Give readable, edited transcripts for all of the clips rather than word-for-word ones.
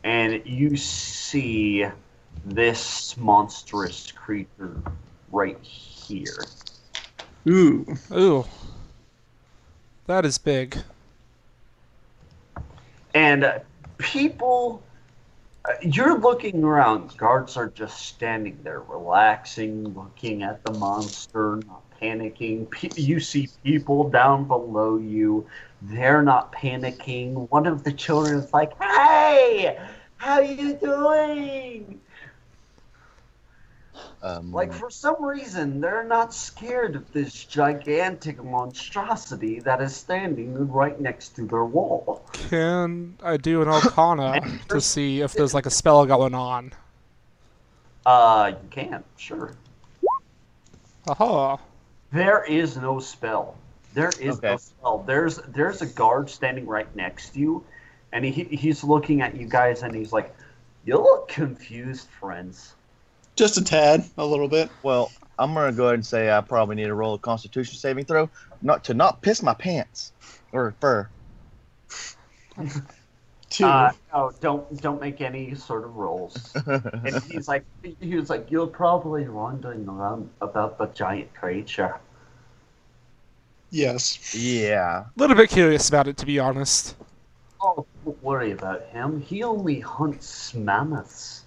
and you see this monstrous creature right here. Ooh. Ooh, that is big. And people, you're looking around. Guards are just standing there, relaxing, looking at the monster, not panicking. You see people down below you. They're not panicking. One of the children is like, "Hey, how you doing?" Like, Um, for some reason, they're not scared of this gigantic monstrosity that is standing right next to their wall. Can I do an And Arcana to see if there's like a spell going on? you can, sure. Aha. There is no spell. There is no okay. spell. There's a guard standing right next to you, and he's looking at you guys, and he's like, "You look confused, friends." Just a tad, a little bit. Well, I'm gonna go ahead and say I probably need to roll a Constitution saving throw, not piss my pants or fur. Two. No, don't make any sort of rolls. And he was like, "You're probably wondering around about the giant creature." Yes. Yeah. A little bit curious about it, to be honest. Oh, don't worry about him. He only hunts mammoths.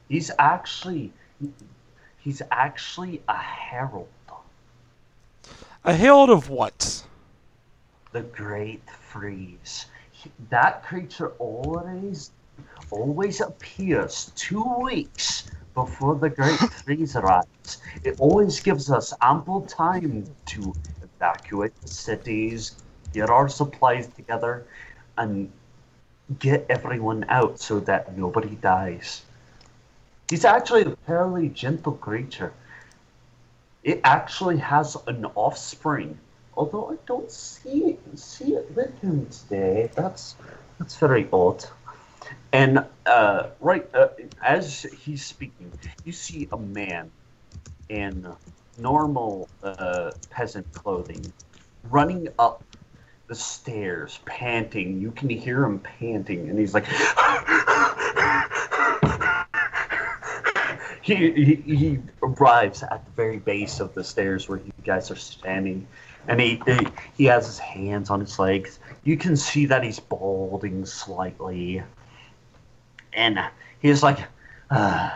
He's actually he's actually a herald. A herald of what? The Great Freeze. That creature always appears 2 weeks before the Great Freeze arrives. It always gives us ample time to evacuate the cities, get our supplies together, and get everyone out so that nobody dies. He's actually a fairly gentle creature. It actually has an offspring, although I don't see it with him today. That's very odd. And as he's speaking, you see a man in normal peasant clothing running up the stairs, panting. You can hear him panting, and he's like, he arrives at the very base of the stairs where you guys are standing, and he has his hands on his legs. You can see that he's balding slightly, and he's like, uh,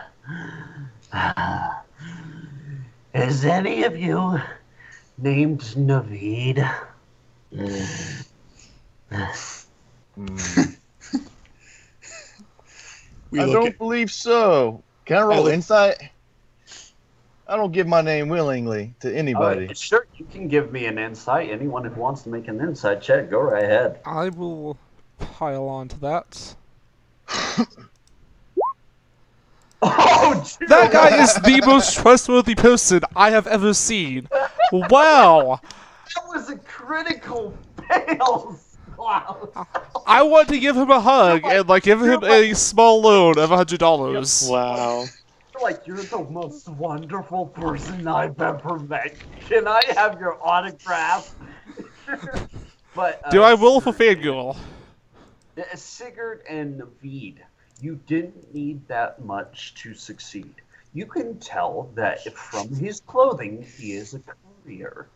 uh, "Is any of you named Naveed?" Mm, We I look at. don't believe so. Can I I roll look. insight? I don't give my name willingly to anybody. Sure, you can give me an insight. Anyone who wants to make an insight check, go right ahead. I will pile on to that. Oh, That guy is the most trustworthy person I have ever seen. Wow. that was a critical fail, Klaus. I want to give him a hug and like give him a small loan of You're $100. Wow. like, you're the most wonderful person I've ever met. Can I have your autograph? But Do I will for fangirl? Sigurd and Naveed, you didn't need that much to succeed. You can tell that from his clothing, he is a courier.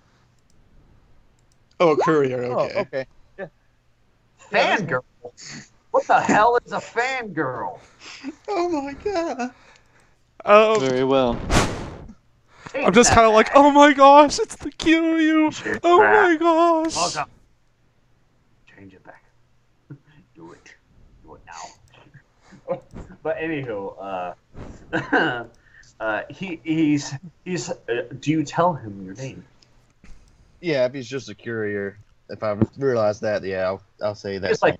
Oh, a courier. Oh, Okay. okay. Yeah. Fangirl? What the hell is a fangirl? Oh my god. Very well. I'm just kind of like, oh my gosh, it's the Kiryu. Oh my gosh. Welcome. Change it back. Do it. Do it now. But anywho, he's. Do you tell him your name? Yeah, if he's just a courier, if I realize that, yeah, I'll say that. He's like,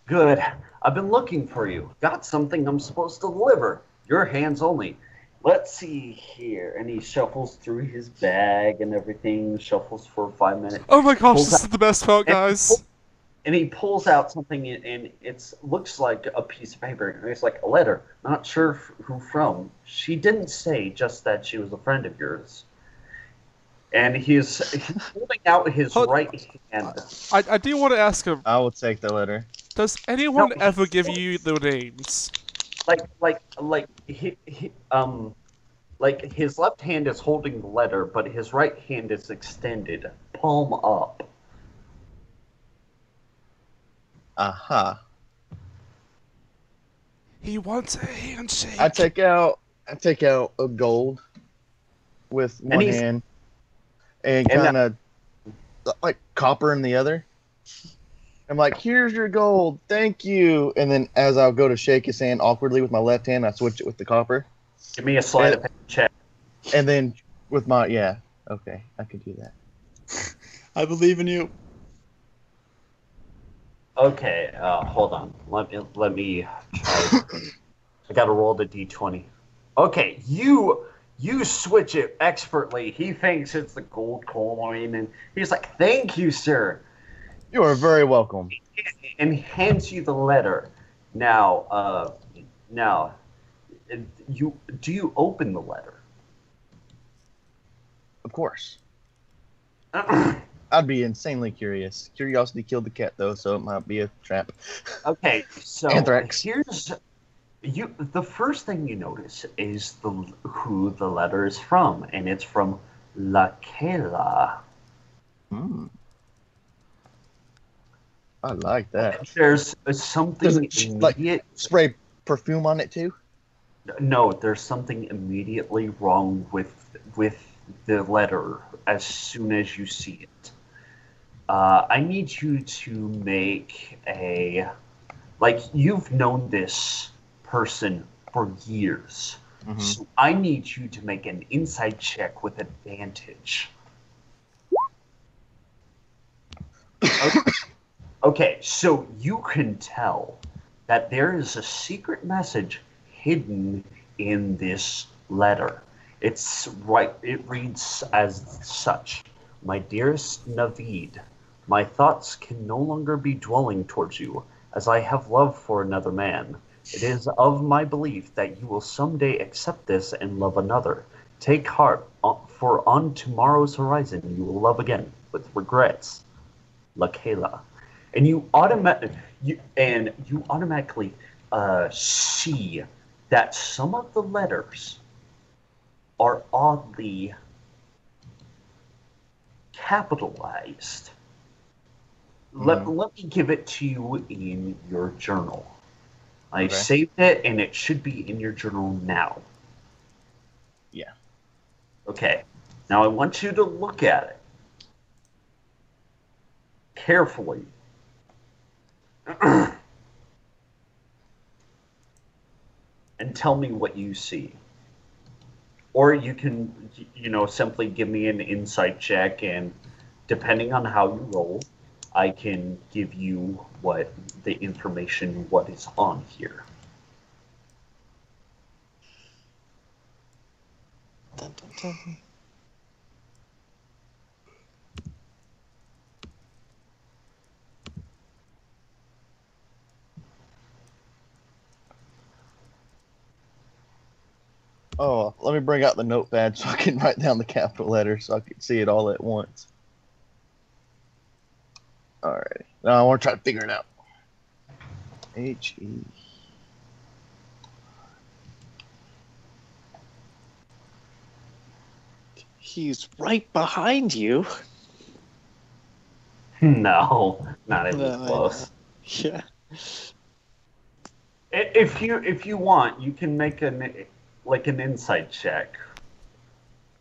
good. I've been looking for you. Got something I'm supposed to deliver. Your hands only. Let's see here. And he shuffles through his bag and everything. Shuffles for 5 minutes. Oh my gosh, Pulls this is the best part, and guys. and he pulls out something, and it looks like a piece of paper. And it's like a letter. Not sure who from. She didn't say, just that she was a friend of yours. and he's holding out his Hold- right hand. I do want to ask him, I will take the letter. does anyone No, ever give you the names? Like his left hand is holding the letter, but his right hand is extended, palm up. Aha. He wants a handshake. I take out a gold with one hand and kind of like copper in the other. I'm like, here's your gold, thank you. And then as I'll go to shake his hand awkwardly with my left hand, I switch it with the copper. Give me a sleight of hand check. And then with my okay, I can do that. I believe in you. Okay, hold on. Let me try. I gotta roll the d20. Okay, you switch it expertly. He thinks it's the gold coin, and he's like, "Thank you, sir," You are very welcome. and hands you the letter. Now, you open the letter? Of course. I'd be insanely curious. Curiosity killed the cat, though, so it might be a trap. Okay, so Anthrax. The first thing you notice is who the letter is from, and it's from Lakela. I like that. There's Does something it like spray perfume on it too? No, there's something immediately wrong with the letter as soon as you see it. I need you to make you've known this person for years. Mm-hmm. So I need you to make an inside check with advantage. Okay, so you can tell that there is a secret message hidden in this letter. It reads as such: "My dearest Naveed, my thoughts can no longer be dwelling towards you, as I have love for another man. It is of my belief that you will someday accept this and love another. Take heart, for on tomorrow's horizon you will love again, with regrets, Lakela." And you automatically see that some of the letters are oddly capitalized. Let me give it to you in your journal. I saved it, and it should be in your journal now. Yeah. Okay. Now I want you to look at it carefully. And tell me what you see. Or you can, simply give me an insight check, and depending on how you roll, I can give you what is on here. Dun, dun, dun. Oh, let me bring out the notepad so I can write down the capital letters so I can see it all at once. Alrighty. Now I want to try to figure it out. H-E. He's right behind you. No, not even No, I close. Yeah. If you want, you can make an insight check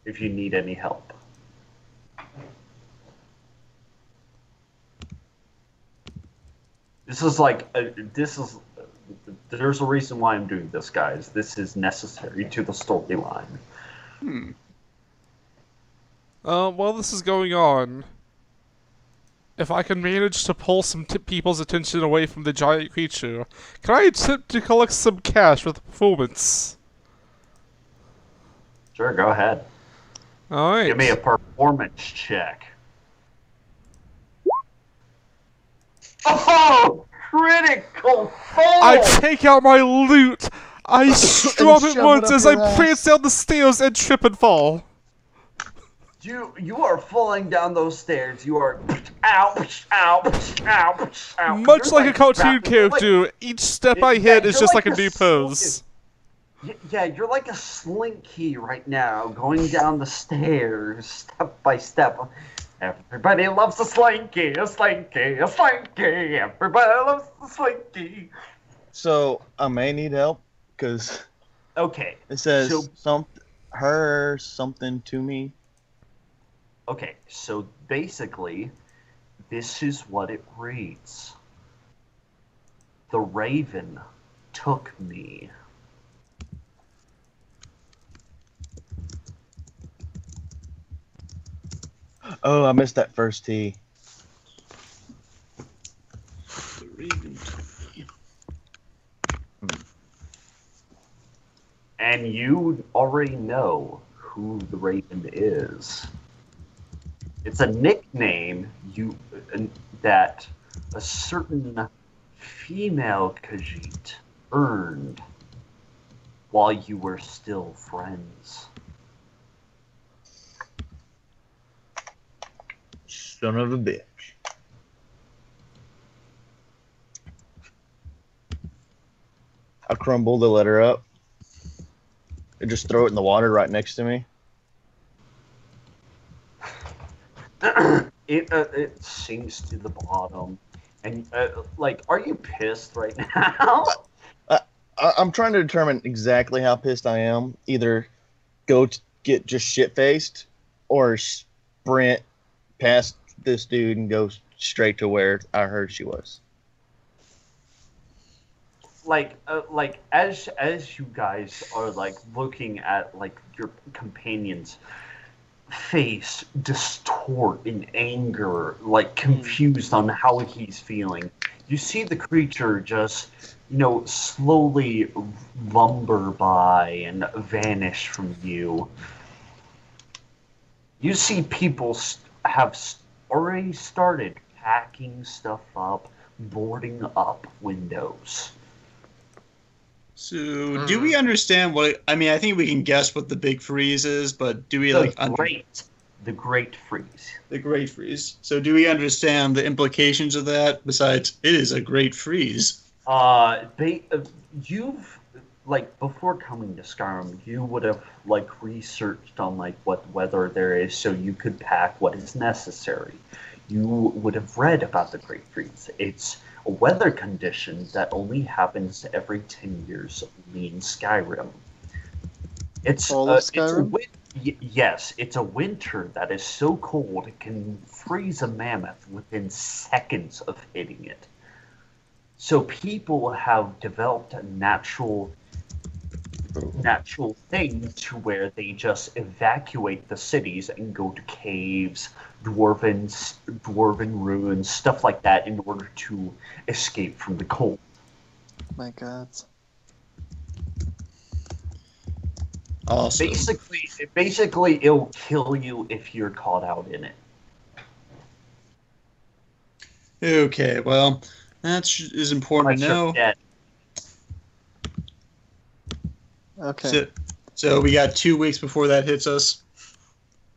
if you need any help. There's a reason why I'm doing this, guys. This is necessary to the storyline. While this is going on, if I can manage to pull some people's attention away from the giant creature, can I attempt to collect some cash with performance? Sure, go ahead. Alright. Give me a performance check. Oh! Critical fail! I take out my loot! I strum it shove it once up as I your ass. prance down the stairs and trip and fall. You are falling down those stairs. You are ow, ow, ow, ow. Much You're like a cartoon you're like- character, each step I Yeah, hit is you're just like like a a new pose. Yeah, you're like a slinky right now, going down the stairs step by step. Everybody loves a slinky, a slinky, a slinky. Everybody loves a slinky. So I may need help because Okay, it says so something to me. so basically, this is what it reads. The raven took me. Oh, I missed that first T. The Raven took me. And you already know who the raven is. It's a nickname that a certain female Khajiit earned while you were still friends. Son of a bitch. I crumble the letter up and just throw it in the water right next to me. It sinks to the bottom, and are you pissed right now? I'm trying to determine exactly how pissed I am. Either get just shit faced, or sprint past this dude and go straight to where I heard she was. As you guys are looking at your companion's face distort in anger, confused on how he's feeling, you see the creature just slowly lumber by and vanish from you. You see people have already started packing stuff up, boarding up windows. So, do we understand what? I mean, I think we can guess what the big freeze is, but do we The Great Freeze. the great freeze? So, do we understand the implications of that? Besides, it is a great freeze. You've before coming to Skyrim, you would have researched on what weather there is, so you could pack what is necessary. You would have read about the Great Freeze. It's a weather condition that only happens every 10 years only in Skyrim. It's All of Skyrim? Yes, it's a winter that is so cold it can freeze a mammoth within seconds of hitting it. So people have developed a natural thing to where they just evacuate the cities and go to caves, dwarven ruins, stuff like that in order to escape from the cold. My God. Awesome. Basically, it'll kill you if you're caught out in it. Okay, well, is important Unless to you're know. dead. Okay. So we got 2 weeks before that hits us.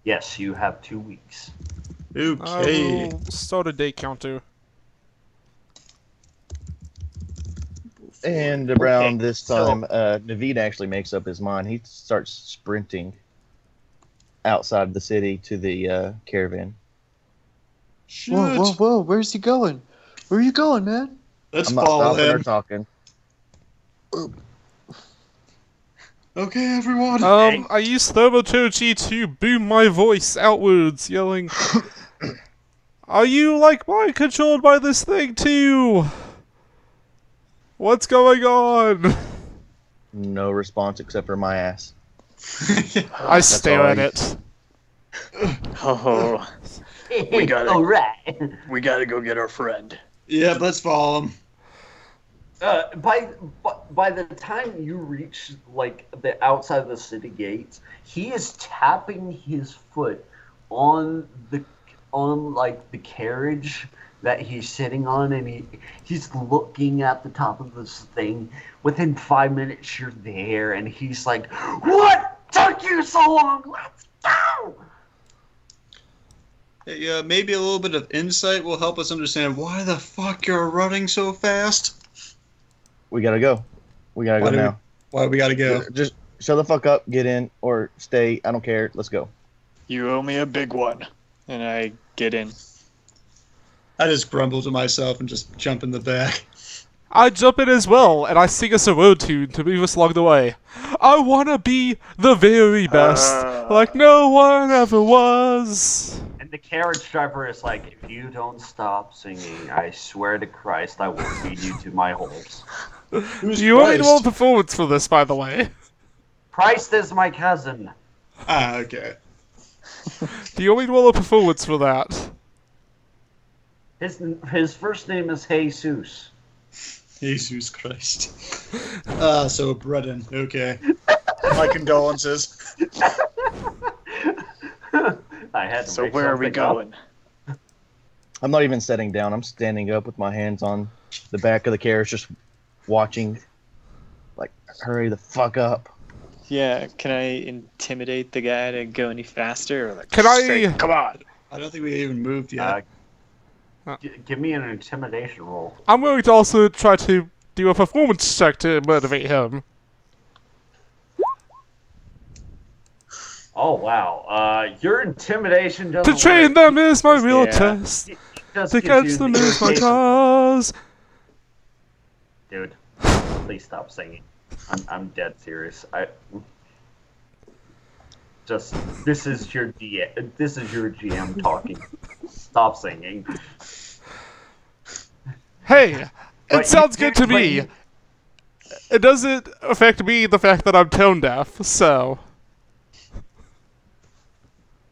Yes, you have 2 weeks. Okay. I will start a day counter. And around Okay, this time, Naveed actually makes up his mind. He starts sprinting outside the city to the caravan. Shit. Whoa, whoa, whoa! Where's he going? Where are you going, man? Let's I'm not follow stopping or him. talking. Okay, everyone. I use thaumaturgy to boom my voice outwards, yelling, "Are you mind controlled by this thing too? What's going on?" No response except for my ass. I stare all at I- it. Oh, We got it. All right. we gotta go get our friend. Yeah, let's follow him. By the time you reach the outside of the city gates, he is tapping his foot on the carriage that he's sitting on, and he's looking at the top of this thing. Within 5 minutes, you're there, and he's like, "What took you so long? Let's go!" Maybe a little bit of insight will help us understand why the fuck you're running so fast. We gotta go. We gotta go now. Why we gotta go? Just shut the fuck up, get in, or stay. I don't care. Let's go. You owe me a big one. And I get in. I just grumble to myself and just jump in the back. I jump in as well, and I sing us a road tune to move us along the way. I wanna be the very best, like no one ever was. And the carriage driver is like, if you don't stop singing, I swear to Christ, I will feed you to my horse. Who's You only Christ? roll a performance for this, by the way. Christ is my cousin. Ah, okay. You only roll a performance for that. His first name is Jesus. Jesus Christ. So Breton. Okay. My condolences. I had to So make where are we something up. going? I'm not even sitting down. I'm standing up with my hands on the back of the carriage, just watching. Like, hurry the fuck up. Yeah, can I intimidate the guy to go any faster? Or like, Can I- "Say, come on. I don't think we even moved yet. Give me an intimidation roll. I'm going to also try to do a performance check to motivate him. Oh wow. Your intimidation To doesn't train work. them is my real Yeah. test. It just To gives catch you them the is my intimidation. cause. Dude, please stop singing. I'm dead serious. This is your GM talking. Stop singing. Hey, But it sounds you- good to but me. you- It doesn't affect me, the fact that I'm tone deaf, so.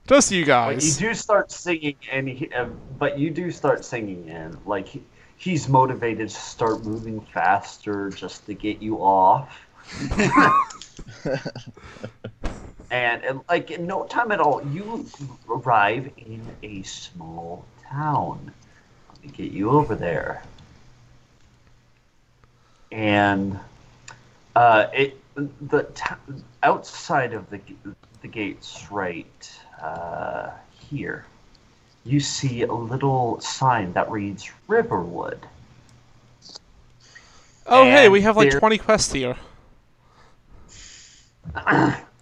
Just you But you guys. do start singing, and like he's motivated to start moving faster just to get you off. And like in no time at all, you arrive in a small town. Let me get you over there. And outside of the gates, right here, you see a little sign that reads Riverwood. Oh, hey, and we have like there- 20 quests here.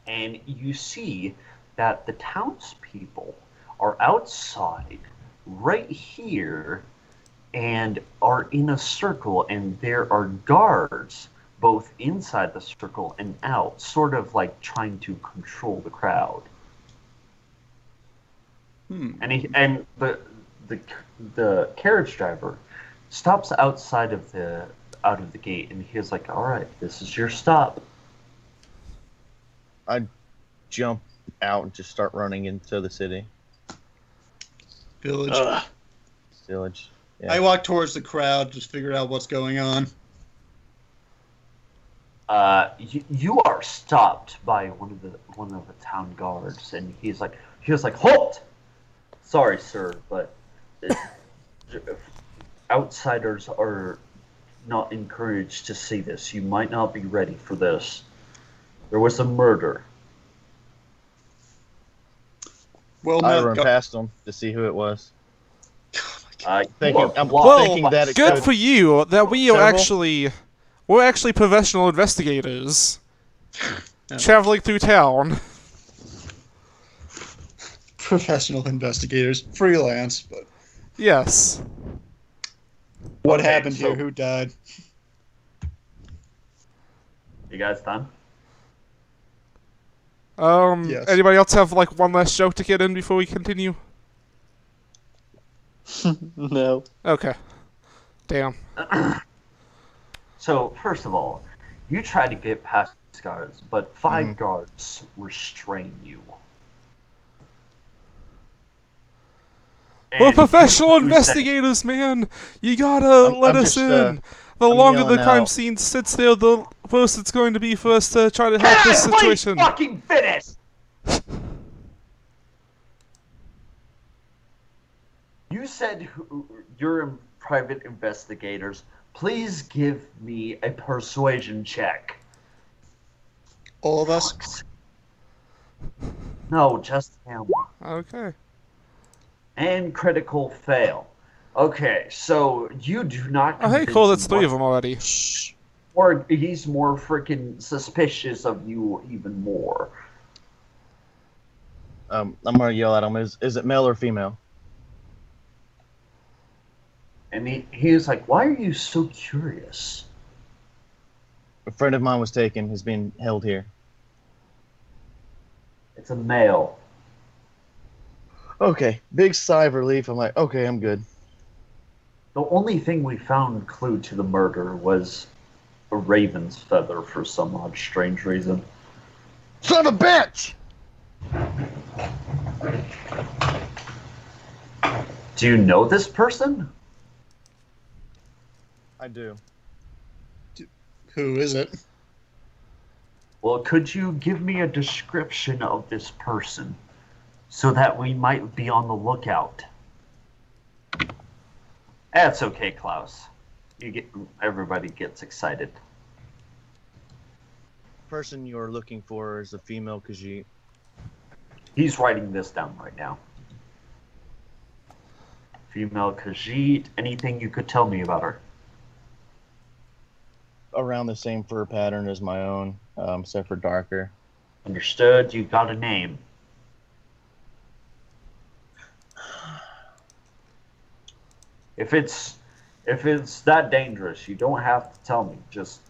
And you see that the townspeople are outside right here and are in a circle, and there are guards both inside the circle and out, sort of like trying to control the crowd. And the carriage driver stops outside of the gate, and he's like, "All right, this is your stop." I jump out and just start running into the city. Village. Village. Yeah. I walk towards the crowd, just figure out what's going on. You are stopped by one of the town guards, and he was like, "Halt! Sorry, sir, but outsiders are not encouraged to see this. You might not be ready for this. There was a murder." Well, I no, run past them to see who it was. Thinking, I'm Well, thinking that it good could. for you that we are Several? we're actually professional investigators. Yeah. Traveling through town. professional investigators, freelance, but Yes. what Okay, happened so- here? Who died? You guys done? Yes. Anybody else have like one last joke to get in before we continue? No. Okay. Damn. So, first of all, you try to get past these guards, but 5 guards restrain you. We're And professional you say- investigators, man. You gotta let I'm us just, in. The I'm longer the yelling crime out. scene sits there, the worse it's going to be for us to try to help this Please situation. fucking finish! You said you're private investigators. Please give me a persuasion check. All of us? No, just him. Okay. And critical fail. Okay, so you do not Oh, hey, convince cool. him That's 3 of them already. or he's more freaking suspicious of you even more. I'm gonna yell at him. Is it male or female? And he is like, why are you so curious? A friend of mine was taken. He's being held here. It's a male. Okay, big sigh of relief. I'm like, okay, I'm good. The only thing we found clue to the murder was a raven's feather for some odd strange reason. Son of a bitch! Do you know this person? I do. Who is it? Well, could you give me a description of this person so that we might be on the lookout? That's okay, Klaus. Everybody gets excited. Person you're looking for is a female Khajiit. He's writing this down right now. Female Khajiit. Anything you could tell me about her? Around the same fur pattern as my own, except for darker. Understood. You got a name. If it's that dangerous, you don't have to tell me. Just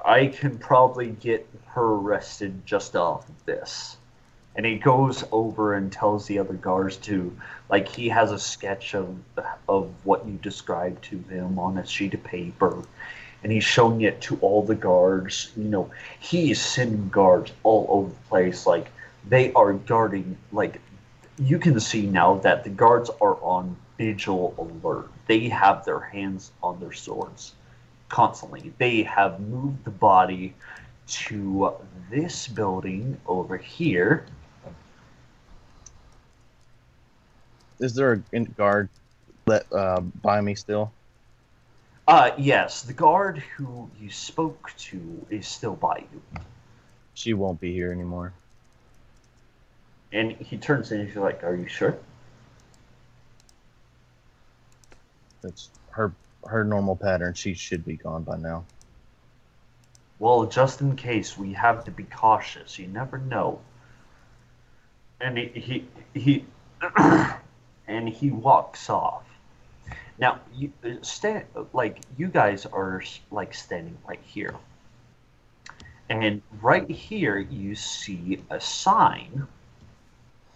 I can probably get her arrested just off of this. And he goes over and tells the other guards to, like, he has a sketch of what you described to him on a sheet of paper, and he's showing it to all the guards. You know, he is sending guards all over the place. Like, they are guarding. Like, you can see now that the guards are on vigil alert. They have their hands on their swords constantly. They have moved the body to this building over here. Is there a guard by me still? Yes, the guard who you spoke to is still by you. She won't be here anymore. And he turns and he's like, are you sure? It's her normal pattern. She should be gone by now. Well, just in case, we have to be cautious. You never know. And he and he walks off. Now, you you guys are like standing right here. And right here you see a sign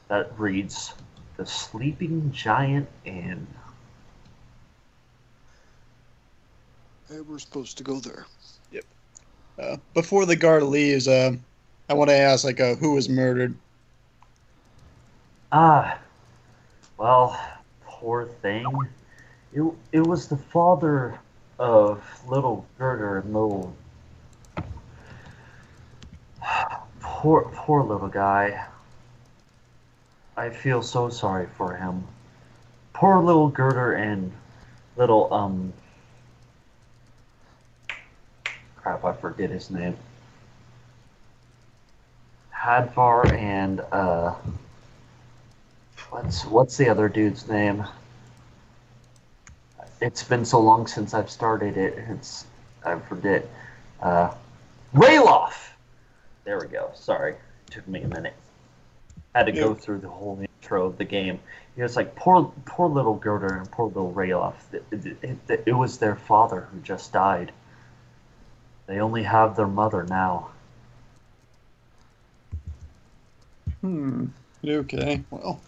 that reads The Sleeping Giant Inn. Hey, we're supposed to go there. Before the guard leaves, I want to ask, who was murdered? Well, poor thing. It was the father of little Gerder and little... Poor little guy. I feel so sorry for him. Poor little Gerder and little, crap, I forget his name. Hadvar and, what's the other dude's name? It's been so long since I've started it. I forget. Rayloff! There we go. Sorry. It took me a minute. Had to go through the whole intro of the game. It was like, poor little Gerder and poor little Rayloff. It was their father who just died. They only have their mother now. Okay, well,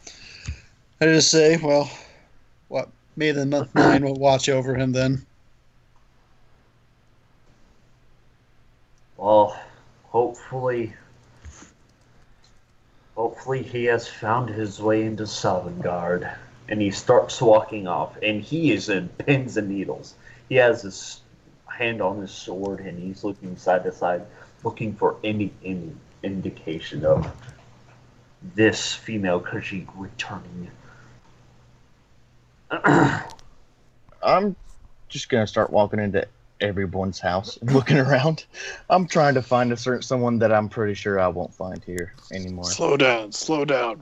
I just say, what? May the Month 9 will watch over him then. Well, hopefully he has found his way into Sovngarde, and he starts walking off, and he is in pins and needles. He has his hand on his sword, and he's looking side to side, looking for any indication of this female Khajiit returning. I'm just gonna start walking into everyone's house and looking around. I'm trying to find someone that I'm pretty sure I won't find here anymore. Slow down.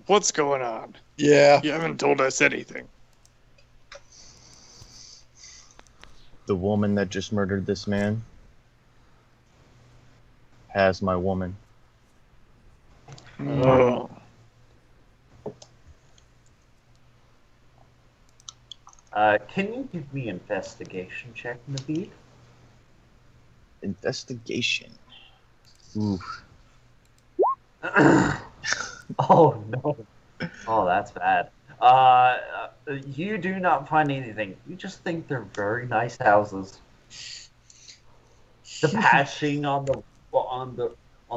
What's going on? Yeah. You haven't told us anything. The woman that just murdered this man has my woman. Oh. Can you give me investigation check, Naveed? Investigation. Ooh. Oh no. Oh, that's bad. You do not find anything. You just think they're very nice houses. The patching on the on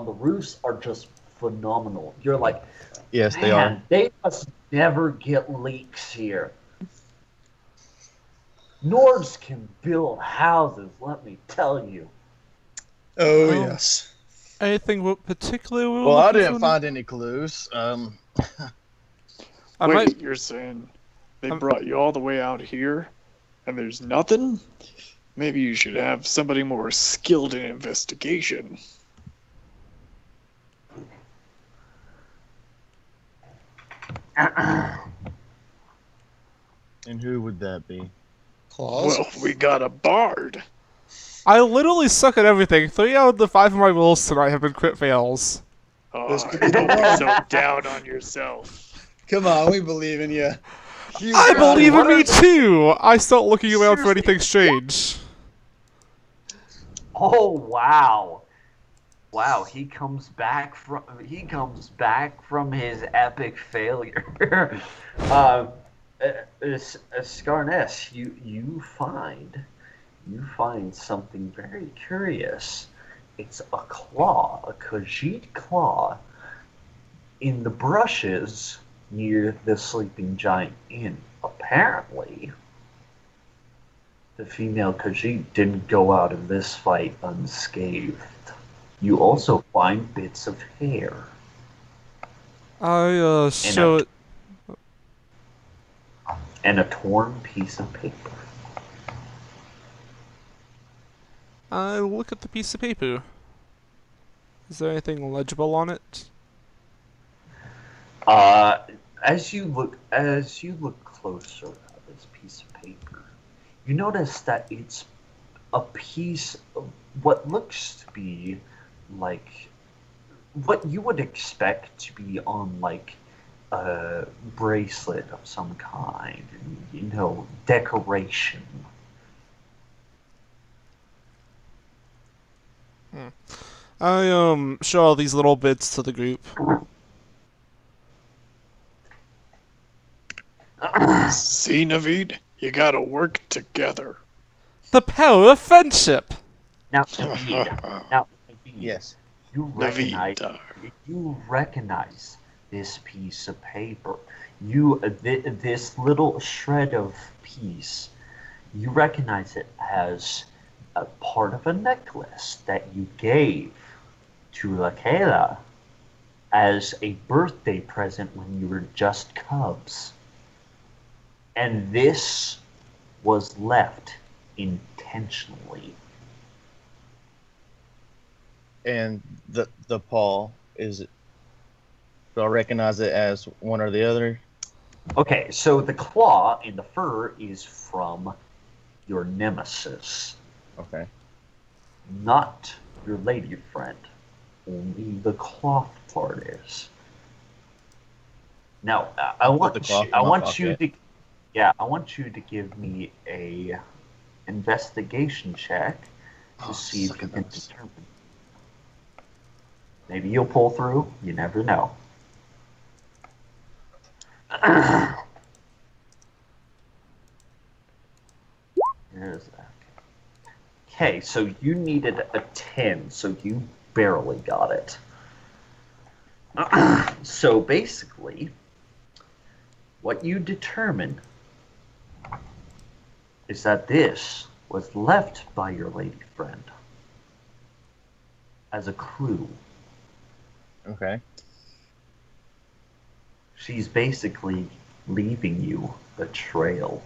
the roofs are just phenomenal. You're like, Yes, they are. man, they must never get leaks here. Nords can build houses, let me tell you. Oh, Um, yes. Anything particular we were Well, I looking didn't for? find any clues. I Wait, might. you're saying they Um, brought you all the way out here and there's nothing? Maybe you should have somebody more skilled in investigation. And who would that be? Claws? Well, we got a bard. I literally suck at everything. 3 out of the 5 of my rolls tonight have been crit fails. This Oh, could be the don't be one. so down on yourself. Come on, we believe in you. I got believe in what me are the- too! I start looking around for Seriously. anything strange. Oh wow. Wow, he comes back from his epic failure. uh, Scarness, you find something very curious. It's a claw, a Khajiit claw, in the brushes near the sleeping giant inn. Apparently, the female Khajiit didn't go out of this fight unscathed. You also find bits of hair I, and show it. a torn piece of paper. I look at the piece of paper. Is there anything legible on it? Uh, as you look closer at this piece of paper, you notice that it's a piece of what looks to be like what you would expect to be on like a bracelet of some kind, decoration. I, show all these little bits to the group. See, Naveed? You gotta work together. The power of friendship! Now, Naveed, now, Naveed, Yes. you recognize Naveed. you recognize this piece of paper. This little shred of piece. You recognize it as a part of a necklace that you gave to Lakayla as a birthday present when you were just cubs. And this was left intentionally. And the paw is it? Do I recognize it as one or the other? Okay, so the claw in the fur is from your nemesis, Okay. not your lady friend. Only the cloth part is. Now, I Put the cloth in I my want you pocket. to, yeah, I want you to give me a investigation check to see if Suck you at can those. determine. Maybe you'll pull through. You never know. Here's that. Okay, so you needed a 10, so you barely got it. So basically, what you determine is that this was left by your lady friend as a clue. Okay. She's basically leaving you a trail.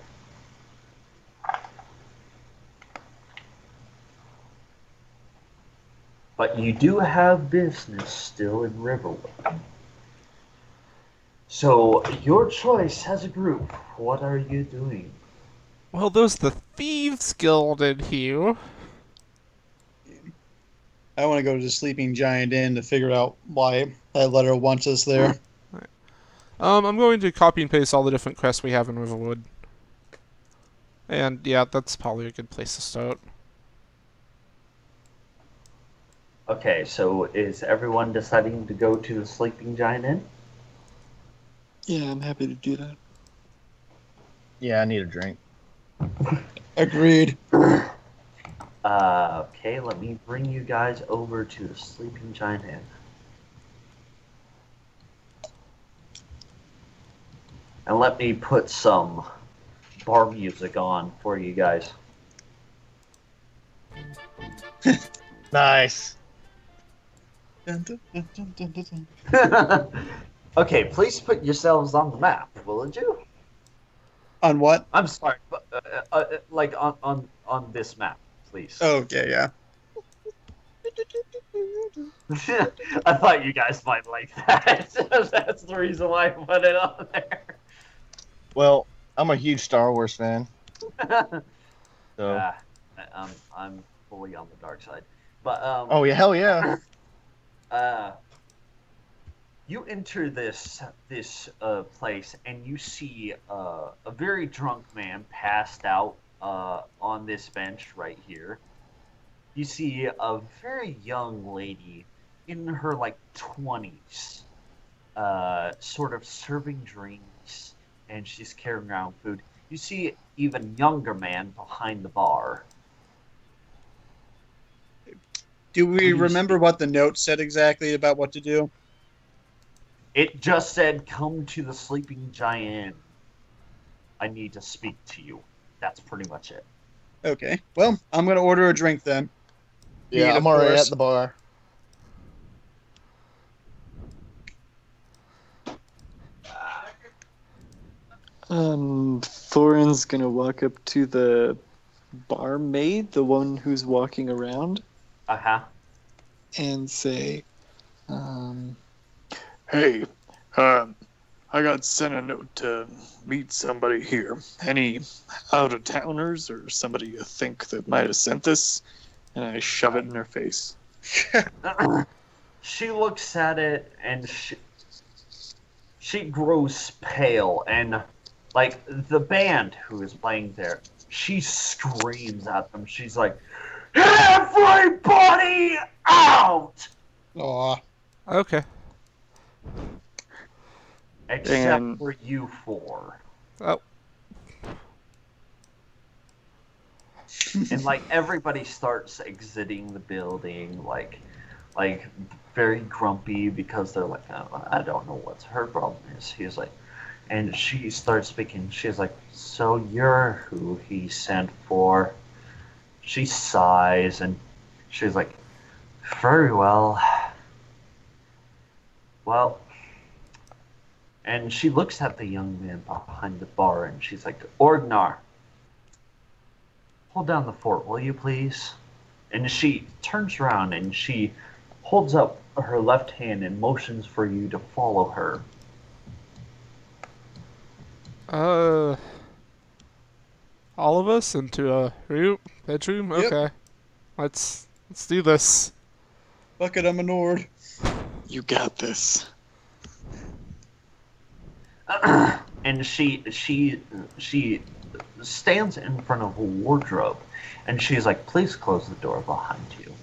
But you do have business still in Riverwood. So, your choice as a group. What are you doing? Well, there's the Thieves Guild in here. I want to go to the Sleeping Giant Inn to figure out why that letter wants us there. I'm going to copy and paste all the different quests we have in Riverwood. And yeah, that's probably a good place to start. Okay, so is everyone deciding to go to the Sleeping Giant Inn? Yeah, I'm happy to do that. Yeah, I need a drink. Agreed. Okay, let me bring you guys over to the Sleeping Giant Inn. And let me put some bar music on for you guys. Nice. Dun, dun, dun, dun, dun, dun. Okay, please put yourselves on the map, will you? On what? I'm sorry, but like on this map, please. Okay, yeah. I thought you guys might like that. That's the reason why I put it on there. Well, I'm a huge Star Wars fan, so. uh, I'm fully on the dark side, but Oh yeah, hell yeah. uh, you enter this place and you see a very drunk man passed out on this bench right here. You see a very young lady in her like 20s, sort of serving drinks, and she's carrying around food. You see even younger man behind the bar. Do we Who do you remember speak? what the note said exactly about what to do? It just said, "Come to the Sleeping Giant. I need to speak to you." That's pretty much it. Okay. Well, I'm going to order a drink then. Yeah, Mead, I'm of already course. at the bar. Thorin's gonna walk up to the barmaid, the one who's walking around, Uh-huh. and say, Hey, I got sent a note to meet somebody here. Any out of towners or somebody you think that might have sent this? And I shove it in her face. She looks at it and she grows pale, and like the band who is playing there, she screams at them. She's like, "Everybody out!" Aw. Okay. Except And- for you four. Oh, And like everybody starts exiting the building, like very grumpy because they're like, "Oh, I don't know what her problem is." He's like, and she starts speaking. She's like, "So you're who he sent for?" She sighs and she's like, "Very well. Well," and she looks at the young man behind the bar and she's like, "Orgnar, hold down the fort, will you please?" And she turns around and she holds up her left hand and motions for you to follow her. all of us into a bedroom? Yep. Okay. Let's do this. Fuck it, I'm a Nord. you got this. And she stands in front of a wardrobe and she's like, "Please close the door behind you."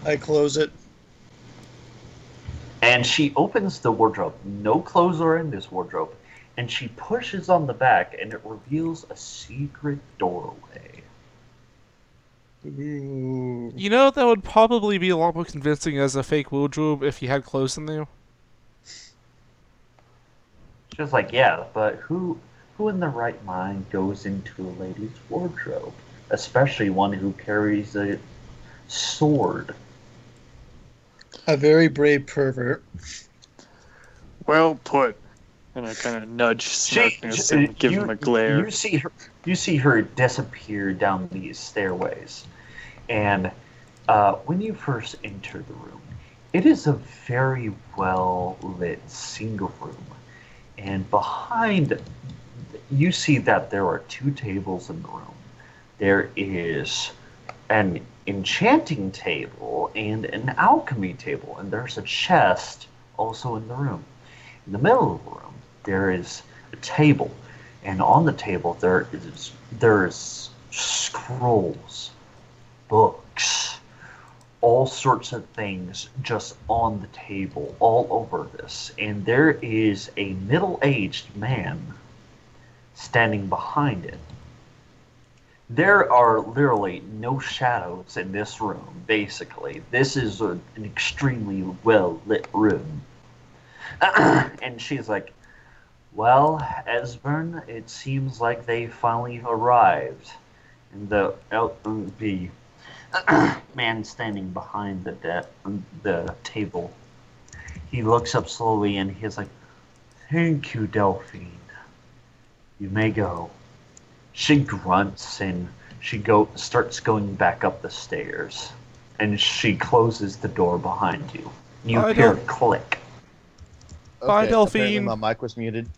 I close it. And she opens the wardrobe. No clothes are in this wardrobe. And she pushes on the back and it reveals a secret doorway. Ooh. You know, that would probably be a lot more convincing as a fake wardrobe if you had clothes in there. She's like, "Yeah, but who in their right mind goes into a lady's wardrobe? Especially one who carries a sword." A very brave pervert. Well put. And I kind of nudge She, Smartness and give him a glare. You see her disappear down these stairways, and when you first enter the room, It is a very well lit single room, and behind you see that there are two tables in the room. There is an enchanting table and an alchemy table, and there's a chest also in the room. In the middle of the room, there is a table, and on the table there's scrolls, books, all sorts of things just on the table, all over this. And there is a middle-aged man standing behind it. There are literally no shadows in this room, basically. This is an extremely well lit room. And she's like, well, Esbern, it seems like they finally arrived. And the man standing behind the table, he looks up slowly and he's like, thank you, Delphine. You may go. She grunts and starts going back up the stairs, and she closes the door behind you. You I hear a don't- click. Bye, Okay, apparently Delphine. my mic was muted.